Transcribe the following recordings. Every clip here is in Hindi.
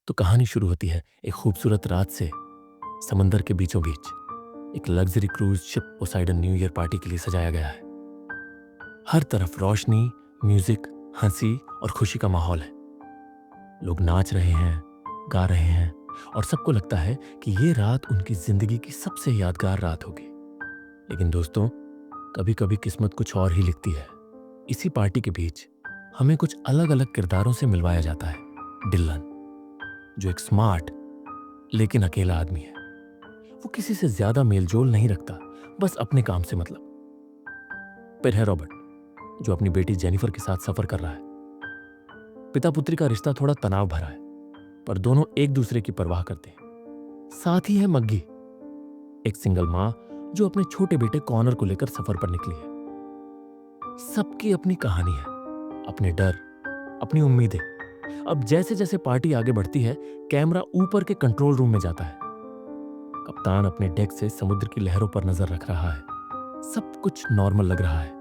तो कहानी शुरू होती है एक खूबसूरत रात से। समंदर के बीचों बीच एक luxury cruise ship Poseidon new year party के लिए सजाया गया है। हर तरफ रोशनी, म्यूजिक, हंसी और खुशी का माहौल है। लोग नाच रहे हैं, गा रहे हैं और सबको लगता है कि ये रात उनकी जिंदगी की सबसे यादगार रात होगी। लेकिन दोस्तों, कभी कभी किस्मत कुछ और ही लिखती है। इसी पार्टी के बीच हमें कुछ अलग अलग किरदारों से मिलवाया जाता है। डिलन, जो एक स्मार्ट लेकिन अकेला आदमी है। वो किसी से ज्यादा मेलजोल नहीं रखता, बस अपने काम से मतलब। फिर है रॉबर्ट, जो अपनी बेटी जेनिफर के साथ सफर कर रहा है। पिता पुत्री का रिश्ता थोड़ा तनाव भरा है, पर दोनों एक दूसरे की परवाह करते हैं। साथ ही है मग्गी, एक सिंगल मां जो अपने छोटे बेटे कॉनर को लेकर सफर पर निकली है। सबकी अपनी कहानी है, अपने डर, अपनी उम्मीदें। अब जैसे जैसे पार्टी आगे बढ़ती है, कैमरा ऊपर के कंट्रोल रूम में जाता है। कप्तान अपने डेक से समुद्र की लहरों पर नजर रख रहा है। सब कुछ नॉर्मल लग रहा है,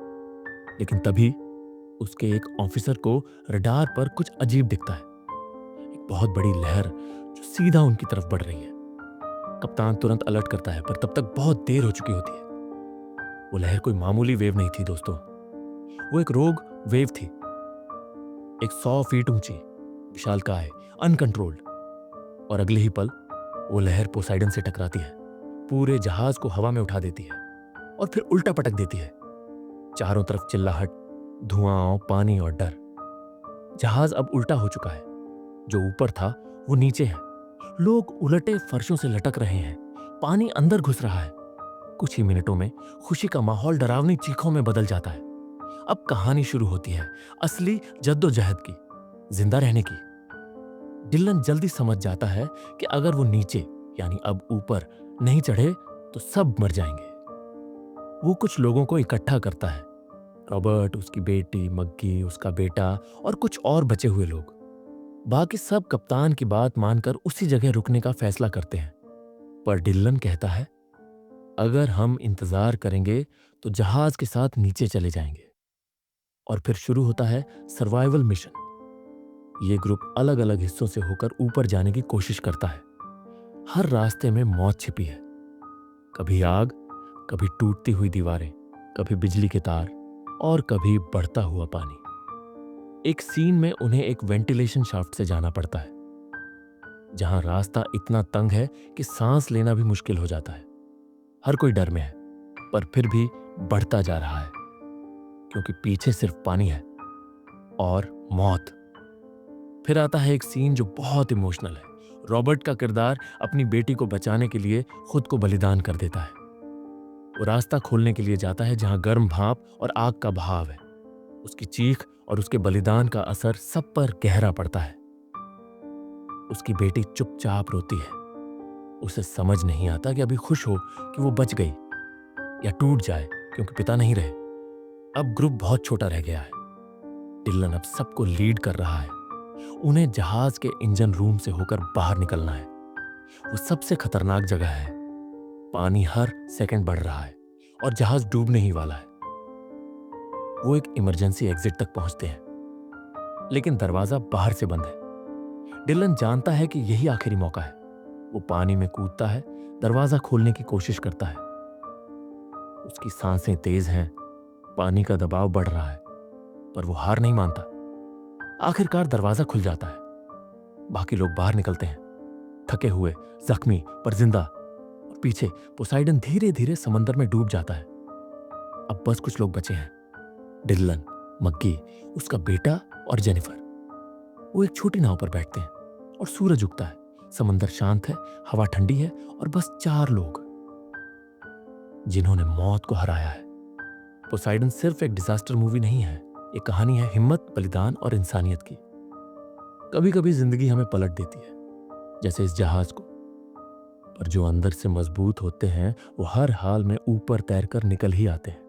लेकिन तभी उसके एक ऑफिसर को रडार पर कुछ अजीब दिखता है। एक बहुत बड़ी लहर जो सीधा उनकी तरफ बढ़ रही है। कप्तान तुरंत अलर्ट करता है, पर तब तक बहुत देर हो चुकी होती है। वो लहर कोई मामूली वेव नहीं थी दोस्तों, वो एक रोग वेव थी। एक 100 फीट ऊंची, विशालकाय, अनकंट्रोल्ड। और अगले ही पल वो लहर पोसाइडन से टकराती है, पूरे जहाज को हवा में उठा देती है और फिर उल्टा पटक देती है। चारों तरफ चिल्लाहट, धुआं, पानी और डर। जहाज अब उल्टा हो चुका है। जो ऊपर था वो नीचे है। लोग उलटे फर्शों से लटक रहे हैं। पानी अंदर घुस रहा है। कुछ ही मिनटों में खुशी का माहौल डरावनी चीखों में बदल जाता है। अब कहानी शुरू होती है, असली जद्दोजहद की, जिंदा रहने की। डिलन जल्दी समझ जाता है कि अगर वो नीचे, यानी अब ऊपर नहीं चढ़े तो सब मर जाएंगे। वो कुछ लोगों को इकट्ठा करता है। रॉबर्ट, उसकी बेटी मग्गी, उसका बेटा और कुछ और बचे हुए लोग। बाकी सब कप्तान की बात मानकर उसी जगह रुकने का फैसला करते हैं। पर डिलन कहता है, अगर हम इंतजार करेंगे तो जहाज के साथ नीचे चले जाएंगे। और फिर शुरू होता है सर्वाइवल मिशन। ये ग्रुप अलग अलग हिस्सों से होकर ऊपर जाने की कोशिश करता है। हर रास्ते में मौत छिपी है। कभी आग, कभी टूटती हुई दीवारें, कभी बिजली के तार और कभी बढ़ता हुआ पानी। एक सीन में उन्हें एक वेंटिलेशन शाफ्ट से जाना पड़ता है, जहां रास्ता इतना तंग है कि सांस लेना भी मुश्किल हो जाता है। हर कोई डर में है, पर फिर भी बढ़ता जा रहा है, क्योंकि पीछे सिर्फ पानी है और मौत। फिर आता है एक सीन जो बहुत इमोशनल है। रॉबर्ट का किरदार अपनी बेटी को बचाने के लिए खुद को बलिदान कर देता है। वो रास्ता खोलने के लिए जाता है जहां गर्म भाप और आग का बहाव है। उसकी चीख और उसके बलिदान का असर सब पर गहरा पड़ता है। उसकी बेटी चुपचाप रोती है। उसे समझ नहीं आता कि अभी खुश हो कि वो बच गई, या टूट जाए क्योंकि पिता नहीं रहे। अब ग्रुप बहुत छोटा रह गया है। डिलन अब सबको लीड कर रहा है। उन्हें जहाज के इंजन रूम से होकर बाहर निकलना है। वो सबसे खतरनाक जगह है। पानी हर सेकंड बढ़ रहा है और जहाज डूबने ही वाला है। वो एक इमरजेंसी एग्जिट तक पहुंचते हैं, लेकिन दरवाजा बाहर से बंद है। डिलन जानता है कि यही आखिरी मौका है। वो पानी में कूदता है, दरवाजा खोलने की कोशिश करता है। उसकी सांसें तेज हैं, पानी का दबाव बढ़ रहा है, पर वो हार नहीं मानता। आखिरकार दरवाजा खुल जाता है। बाकी लोग बाहर निकलते हैं, थके हुए, जख्मी पर जिंदा। और पीछे पोसाइडन धीरे धीरे समंदर में डूब जाता है। अब बस कुछ लोग बचे हैं, डिलन, मग्गी, उसका बेटा और जेनिफर। वो एक छोटी नाव पर बैठते हैं और सूरज उगता है। समंदर शांत है, हवा ठंडी है और बस 4 लोग जिन्होंने मौत को हराया है। पोसाइडन सिर्फ एक डिजास्टर मूवी नहीं है, ये कहानी है हिम्मत, बलिदान और इंसानियत की। कभी कभी जिंदगी हमें पलट देती है, जैसे इस जहाज को, पर जो अंदर से मजबूत होते हैं वो हर हाल में ऊपर तैरकर निकल ही आते हैं।